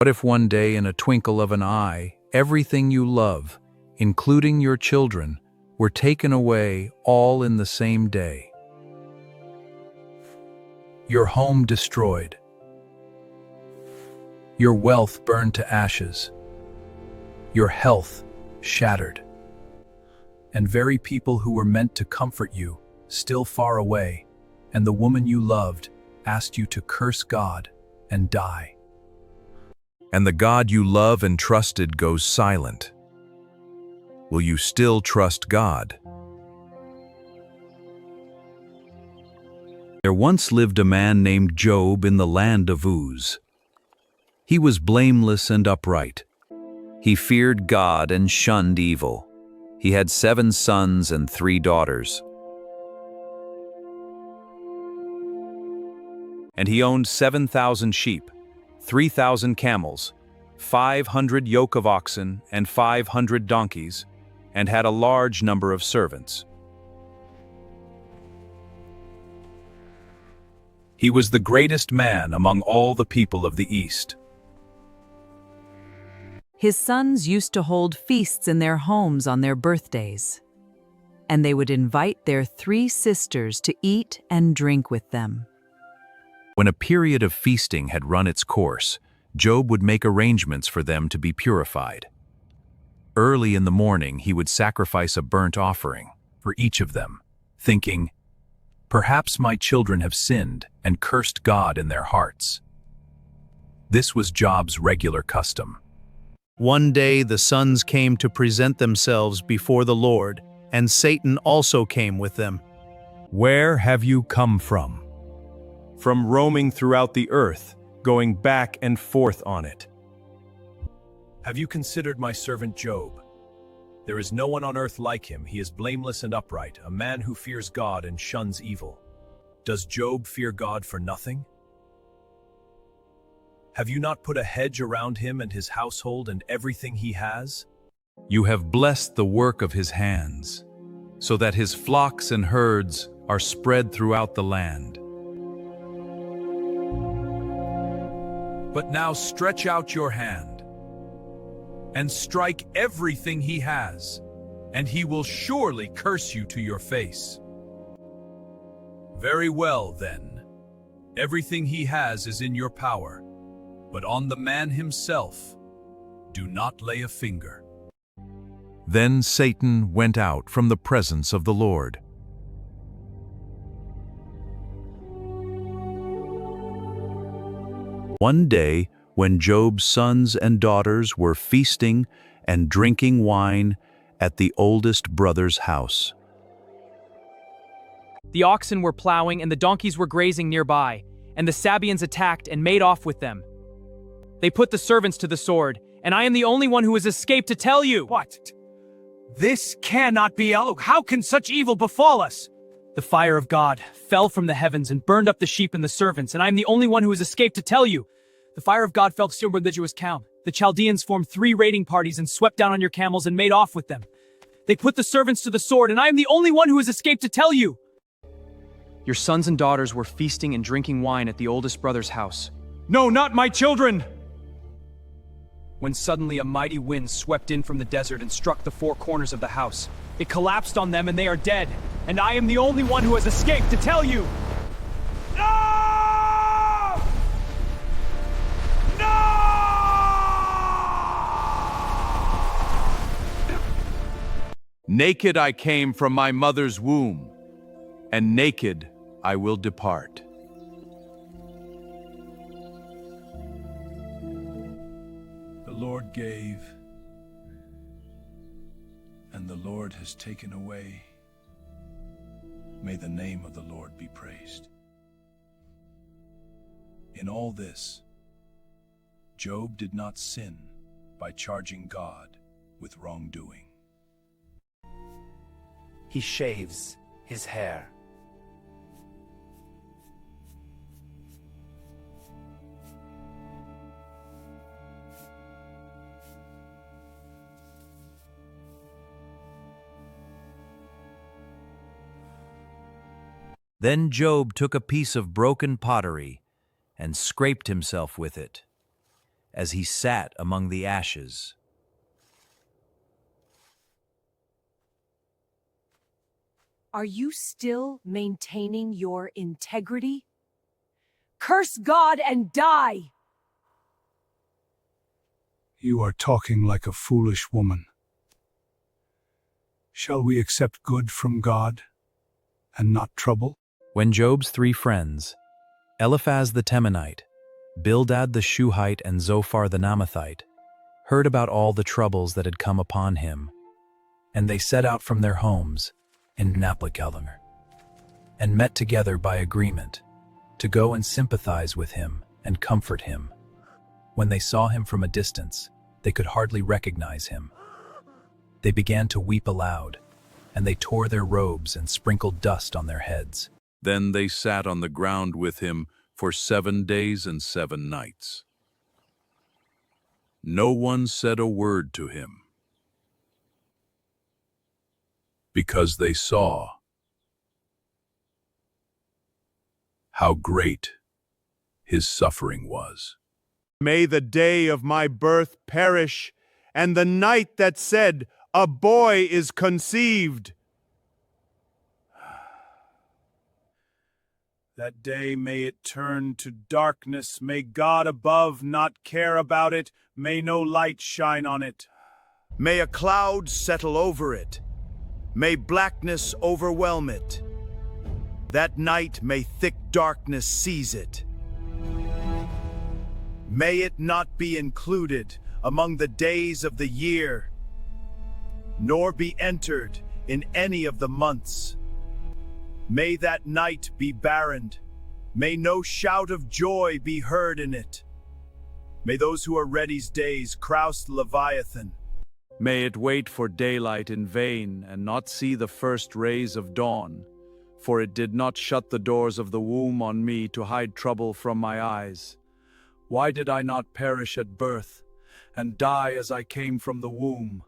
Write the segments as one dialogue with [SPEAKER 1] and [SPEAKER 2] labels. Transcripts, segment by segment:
[SPEAKER 1] What if one day, in a twinkle of an eye, everything you love, including your children, were taken away all in the same day? Your home destroyed, your wealth burned to ashes, your health shattered, and very people who were meant to comfort you still far away, and the woman you loved asked you to curse God and die. And the God you love and trusted goes silent. Will you still trust God? There once lived a man named Job in the land of Uz. He was blameless and upright. He feared God and shunned evil. He had 7 sons and 3 daughters. And he owned 7,000 sheep, 3,000 camels, 500 yoke of oxen, and 500 donkeys, and had a large number of servants. He was the greatest man among all the people of the East.
[SPEAKER 2] His sons used to hold feasts in their homes on their birthdays, and they would invite their 3 sisters to eat and drink with them.
[SPEAKER 1] When a period of feasting had run its course, Job would make arrangements for them to be purified. Early in the morning, he would sacrifice a burnt offering for each of them, thinking, "Perhaps my children have sinned and cursed God in their hearts." This was Job's regular custom.
[SPEAKER 3] One day the sons came to present themselves before the Lord, and Satan also came with them.
[SPEAKER 1] "Where have you come from?"
[SPEAKER 4] "From roaming throughout the earth, going back and forth on it."
[SPEAKER 1] "Have you considered my servant Job? There is no one on earth like him. He is blameless and upright, a man who fears God and shuns evil. Does Job fear God for nothing? Have you not put a hedge around him and his household and everything he has? You have blessed the work of his hands, so that his flocks and herds are spread throughout the land. But now stretch out your hand and strike everything he has, and he will surely curse you to your face." "Very well, then. Everything he has is in your power, but on the man himself, do not lay a finger." Then Satan went out from the presence of the Lord. One day, when Job's sons and daughters were feasting and drinking wine at the oldest brother's house,
[SPEAKER 5] The oxen were plowing and the donkeys were grazing nearby, and the Sabaeans attacked and made off with them. They put the servants to the sword, and I am the only one who has escaped to tell you.
[SPEAKER 6] What? This cannot be. How can such evil befall us?
[SPEAKER 5] The fire of God fell from the heavens and burned up the sheep and the servants, and I am the only one who has escaped to tell you. The fire of God fell to your religious camp. The Chaldeans formed 3 raiding parties and swept down on your camels and made off with them. They put the servants to the sword, and I am the only one who has escaped to tell you. Your sons and daughters were feasting and drinking wine at the oldest brother's house.
[SPEAKER 6] No, not my children!
[SPEAKER 5] When suddenly a mighty wind swept in from the desert and struck the 4 corners of the house. It collapsed on them and they are dead, and I am the only one who has escaped to tell you.
[SPEAKER 6] No! No!
[SPEAKER 1] "Naked I came from my mother's womb, and naked I will depart."
[SPEAKER 7] The Lord gave, and the Lord has taken away. May the name of the Lord be praised. In all this, Job did not sin by charging God with wrongdoing.
[SPEAKER 8] He shaves his hair.
[SPEAKER 1] Then Job took a piece of broken pottery and scraped himself with it.
[SPEAKER 9] as he sat among the ashes.
[SPEAKER 10] Are you still maintaining your integrity? Curse God and die!
[SPEAKER 7] You are talking like a foolish woman. Shall we accept good from God and not trouble?
[SPEAKER 1] When Job's 3 friends, Eliphaz the Temanite, Bildad the Shuhite, and Zophar the Naamathite, heard about all the troubles that had come upon him, and they set out from their homes in Naphtali, and met together by agreement to go and sympathize with him and comfort him. When they saw him from a distance, they could hardly recognize him. They began to weep aloud, and they tore their robes and sprinkled dust on their heads.
[SPEAKER 11] Then they sat on the ground with him for 7 days and 7 nights. No one said a word to him, because they saw how great his suffering was.
[SPEAKER 4] May the day of my birth perish, and the night that said, "A boy is conceived." That day may it turn to darkness. May God above not care about it. May no light shine on it.
[SPEAKER 3] May a cloud settle over it. May blackness overwhelm it. That night may thick darkness seize it. May it not be included among the days of the year, nor be entered in any of the months. May that night be barren. May no shout of joy be heard in it. May those who are ready's days cross Leviathan.
[SPEAKER 4] May it wait for daylight in vain, and not see the first rays of dawn, for it did not shut the doors of the womb on me to hide trouble from my eyes. Why did I not perish at birth, and die as I came from the womb?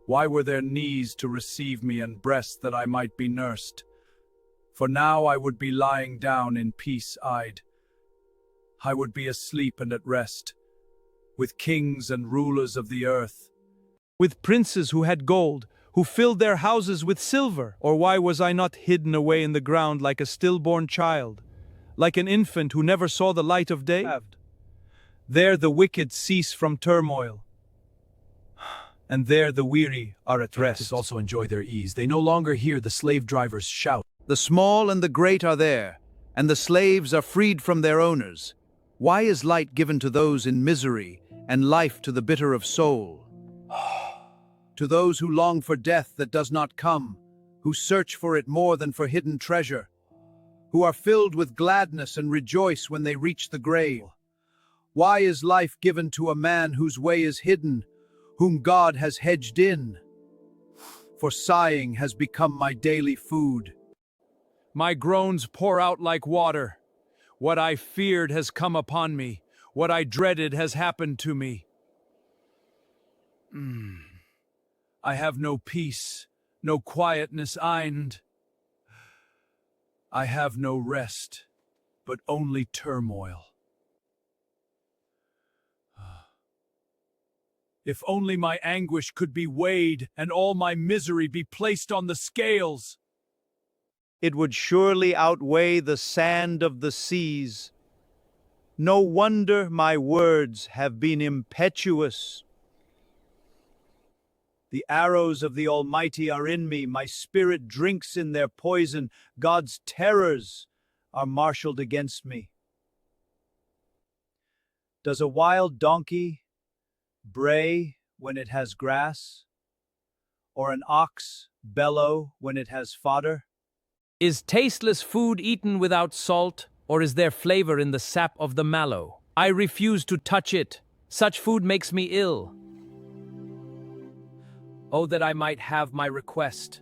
[SPEAKER 4] Why were there knees to receive me, and breasts that I might be nursed? For now I would be lying down in peace-eyed. I would be asleep and at rest, with kings and rulers of the earth, With princes who had gold, who filled their houses with silver. Or why was I not hidden away in the ground like a stillborn child, like an infant who never saw the light of day? There the wicked cease from turmoil, and there the weary are at rest.
[SPEAKER 1] Also enjoy their ease. They no longer hear the slave drivers shout.
[SPEAKER 3] The small and the great are there, and the slaves are freed from their owners. Why is light given to those in misery, and life to the bitter of soul? To those who long for death that does not come, who search for it more than for hidden treasure, who are filled with gladness and rejoice when they reach the grave. Why is life given to a man whose way is hidden, whom God has hedged in? For sighing has become my daily food.
[SPEAKER 4] My groans pour out like water. What I feared has come upon me. What I dreaded has happened to me. I have no peace, no quietness eind. I have no rest, but only turmoil. If only my anguish could be weighed and all my misery be placed on the scales.
[SPEAKER 3] It would surely outweigh the sand of the seas. No wonder my words have been impetuous. The arrows of the Almighty are in me, my spirit drinks in their poison. God's terrors are marshaled against me. Does a wild donkey bray when it has grass, or an ox bellow when it has fodder?
[SPEAKER 5] Is tasteless food eaten without salt, or is there flavor in the sap of the mallow? I refuse to touch it. Such food makes me ill. Oh, that I might have my request.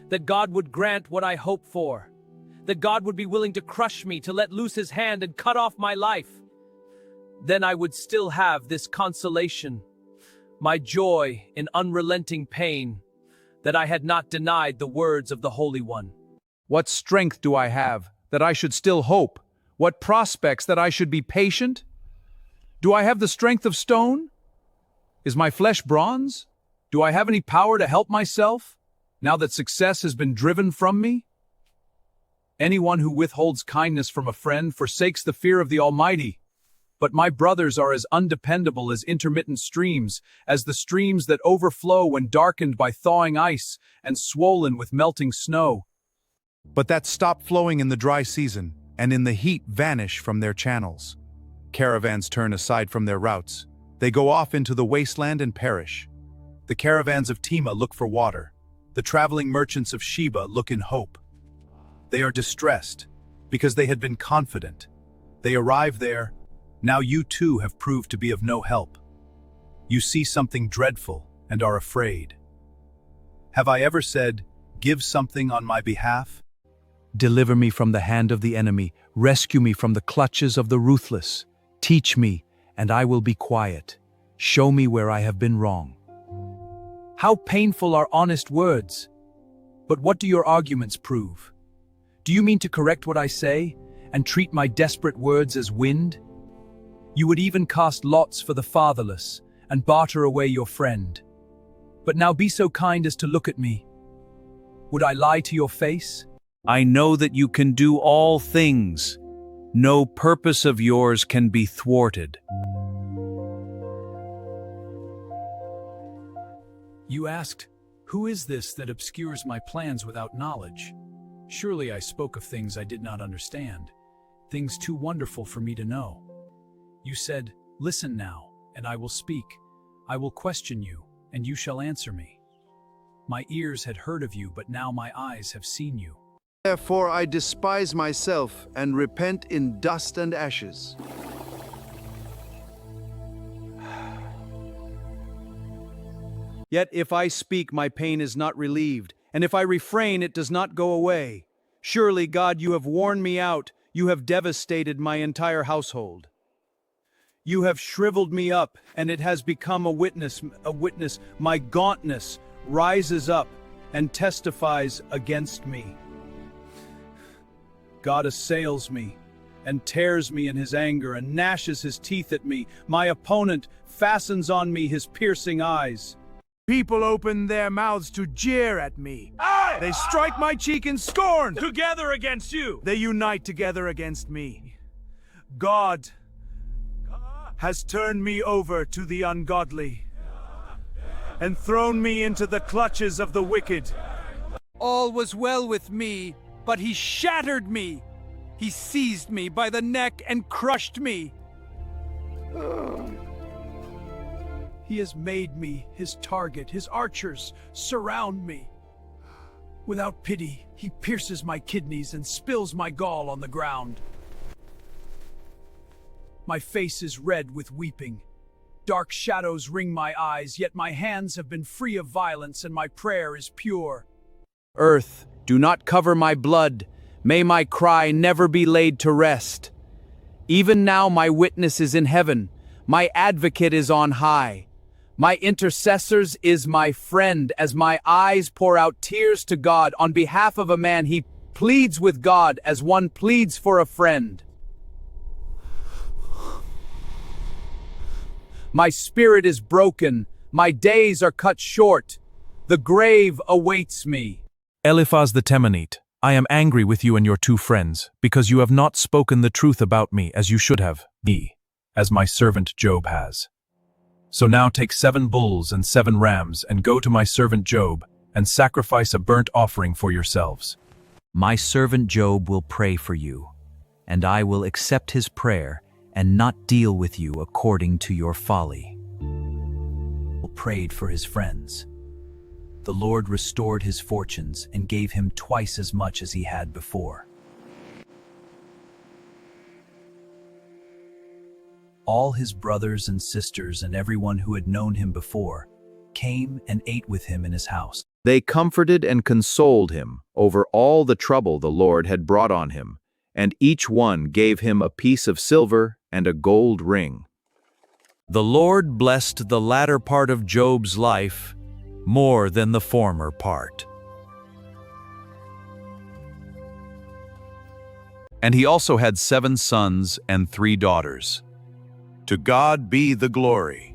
[SPEAKER 5] That God would grant what I hope for. That God would be willing to crush me, to let loose his hand and cut off my life. Then I would still have this consolation, my joy in unrelenting pain, that I had not denied the words of the Holy One.
[SPEAKER 4] What strength do I have that I should still hope? What prospects that I should be patient?
[SPEAKER 1] Do I have the strength of stone? Is my flesh bronze? Do I have any power to help myself, now that success has been driven from me? Anyone who withholds kindness from a friend forsakes the fear of the Almighty. But my brothers are as undependable as intermittent streams, as the streams that overflow when darkened by thawing ice and swollen with melting snow.
[SPEAKER 3] But that stop flowing in the dry season, and in the heat vanish from their channels. Caravans turn aside from their routes. They go off into the wasteland and perish. The caravans of Tema look for water. The traveling merchants of Sheba look in hope. They are distressed, because they had been confident. They arrive there. Now you too have proved to be of no help. You see something dreadful and are afraid. Have I ever said, "Give something on my behalf"? Deliver me from the hand of the enemy. Rescue me from the clutches of the ruthless. Teach me, and I will be quiet. Show me where I have been wrong. How painful are honest words! But what do your arguments prove? Do you mean to correct what I say, and treat my desperate words as wind? You would even cast lots for the fatherless, and barter away your friend. But now be so kind as to look at me. Would I lie to your face?
[SPEAKER 9] I know that you can do all things. No purpose of yours can be thwarted.
[SPEAKER 1] You asked, "Who is this that obscures my plans without knowledge?" Surely I spoke of things I did not understand, things too wonderful for me to know. You said, "Listen now, and I will speak. I will question you, and you shall answer me." My ears had heard of you, but now my eyes have seen you.
[SPEAKER 3] Therefore I despise myself and repent in dust and ashes. Yet if I speak, my pain is not relieved, and if I refrain, it does not go away. Surely, God, you have worn me out. You have devastated my entire household. You have shriveled me up, and it has become a witness. My gauntness rises up and testifies against me. God assails me and tears me in his anger and gnashes his teeth at me. My opponent fastens on me his piercing eyes.
[SPEAKER 6] People open their mouths to jeer at me. They strike my cheek in scorn. Together against you. They unite together against me. God has turned me over to the ungodly and thrown me into the clutches of the wicked.
[SPEAKER 3] All was well with me, but he shattered me. He seized me by the neck and crushed me. He has made me his target. His archers surround me. Without pity, he pierces my kidneys and spills my gall on the ground. My face is red with weeping. Dark shadows ring my eyes, yet my hands have been free of violence and my prayer is pure. Earth, do not cover my blood. May my cry never be laid to rest. Even now my witness is in heaven. My advocate is on high. My intercessors is my friend. As my eyes pour out tears to God on behalf of a man, he pleads with God as one pleads for a friend. My spirit is broken. My days are cut short. The grave awaits me.
[SPEAKER 7] Eliphaz the Temanite, I am angry with you and your two friends, because you have not spoken the truth about me as you should have, me, as my servant Job has. So now take 7 bulls and 7 rams, and go to my servant Job, and sacrifice a burnt offering for yourselves.
[SPEAKER 9] My servant Job will pray for you, and I will accept his prayer and not deal with you according to your folly.
[SPEAKER 1] Prayed for his friends. The Lord restored his fortunes and gave him twice as much as he had before. All his brothers and sisters and everyone who had known him before came and ate with him in his house.
[SPEAKER 3] They comforted and consoled him over all the trouble the Lord had brought on him, and each one gave him a piece of silver and a gold ring.
[SPEAKER 9] The Lord blessed the latter part of Job's life more than the former part.
[SPEAKER 11] And he also had 7 sons and 3 daughters. To God be the glory.